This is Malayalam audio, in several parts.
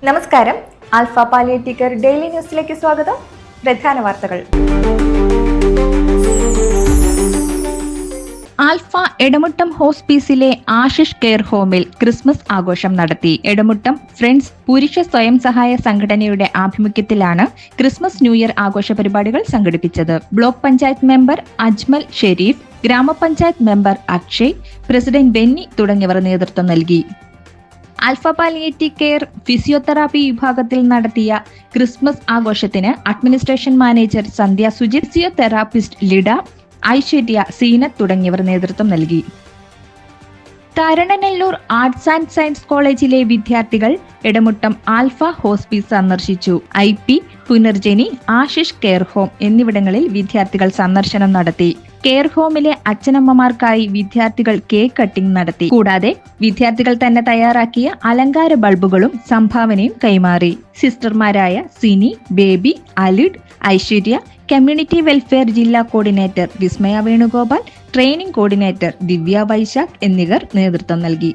നമസ്കാരം. ആൽഫ പാലിയേറ്റീവ് കെയർ ഡെയിലി ന്യൂസിലേക്ക് സ്വാഗതം. പ്രധാന വാർത്തകൾ. ആൽഫ എടമുട്ടം ഹോസ്പീസിലെ ആശിഷ് കെയർ ഹോമിൽ ക്രിസ്മസ് ആഘോഷം നടത്തി. എടമുട്ടം ഫ്രണ്ട്സ് പുരുഷ സ്വയം സഹായ സംഘടനയുടെ ആഭിമുഖ്യത്തിലാണ് ക്രിസ്മസ് ന്യൂ ഇയർ ആഘോഷ പരിപാടികൾ സംഘടിപ്പിച്ചത്. ബ്ലോക്ക് പഞ്ചായത്ത് മെമ്പർ അജ്മൽ ഷെരീഫ്, ഗ്രാമപഞ്ചായത്ത് മെമ്പർ അക്ഷയ്, പ്രസിഡന്റ് ബെന്നി തുടങ്ങിയവർ നേതൃത്വം നൽകി. ആൽഫ പാലിയേറ്റീവ് കെയർ ഫിസിയോതെറാപ്പി വിഭാഗത്തിൽ നടത്തിയ ക്രിസ്മസ് ആഘോഷത്തിന് അഡ്മിനിസ്ട്രേഷൻ മാനേജർ സന്ധ്യ സുജിത്, ഫിസിയോതെറാപ്പിസ്റ്റ് ലിഡ, ഐശ്വര്യ, സീനത്ത് തുടങ്ങിയവർ നേതൃത്വം നൽകി. തരണനെല്ലൂർ ആർട്സ് ആൻഡ് സയൻസ് കോളേജിലെ വിദ്യാർത്ഥികൾ എടമുട്ടം ആൽഫ ഹോസ്പീസ് സന്ദർശിച്ചു. IP, Punarjani, Ashish care home എന്നിവിടങ്ങളിൽ വിദ്യാർത്ഥികൾ സന്ദർശനം നടത്തി. കെയർ ഹോമിലെ അച്ഛനമ്മമാർക്കായി വിദ്യാർത്ഥികൾ കേക്ക് കട്ടിംഗ് നടത്തി. കൂടാതെ വിദ്യാർത്ഥികൾ തന്നെ തയ്യാറാക്കിയ അലങ്കാര ബൾബുകളും സംഭാവനയും കൈമാറി. സിസ്റ്റർമാരായ സിനി, ബേബി, അലിഡ്, ഐശ്വര്യ, കമ്മ്യൂണിറ്റി വെൽഫെയർ ജില്ലാ coordinator Vismaya Venugopal, training coordinator Divya Vaishakh എന്നിവർ നേതൃത്വം നൽകി.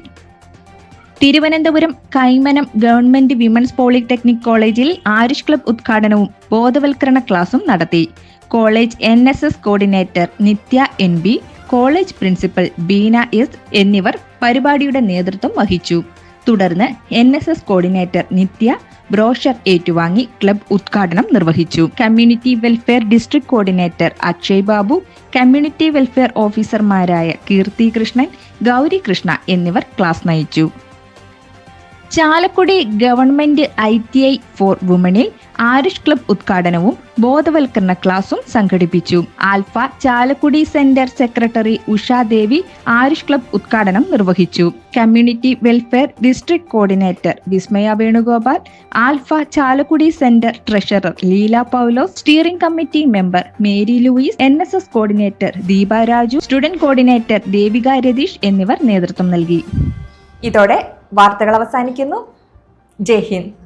Thiruvananthapuram Kaimanam government women's polytechnic കോളേജിൽ ആരിഷ് ക്ലബ് ഉദ്ഘാടനവും ബോധവൽക്കരണ ക്ലാസും നടത്തി. College NSS coordinator Nithya NB, college principal Beena S എന്നിവർ പരിപാടിയുടെ നേതൃത്വം വഹിച്ചു. തുടർന്ന് NSS കോർഡിനേറ്റർ നിത്യ ബ്രോഷർ ഏറ്റുവാങ്ങി ക്ലബ് ഉദ്ഘാടനം നിർവഹിച്ചു. Community welfare district coordinator Akshay Babu, community welfare ഓഫീസർമാരായ കീർത്തി കൃഷ്ണൻ, ഗൗരി കൃഷ്ണ എന്നിവർ ക്ലാസ് നയിച്ചു. ചാലക്കുടി ഗവൺമെന്റ് ITI ഫോർ വുമണിൽ ആരിഷ് ക്ലബ് ഉദ്ഘാടനവും ബോധവൽക്കരണ ക്ലാസും സംഘടിപ്പിച്ചു. Alpha Chalakudy centre secretary Ushadevi Arish club ഉദ്ഘാടനം നിർവഹിച്ചു. Community welfare district coordinator Vismaya Venugopal, Alpha Chalakudy centre treasurer Leela Paulose, steering committee member Mary Louis, NSS coordinator Deepa Raju, student coordinator Devika Ratheesh എന്നിവർ നേതൃത്വം നൽകി. ഇതോടെ വാർത്തകൾ അവസാനിക്കുന്നു. ജയ് ഹിന്ദ്.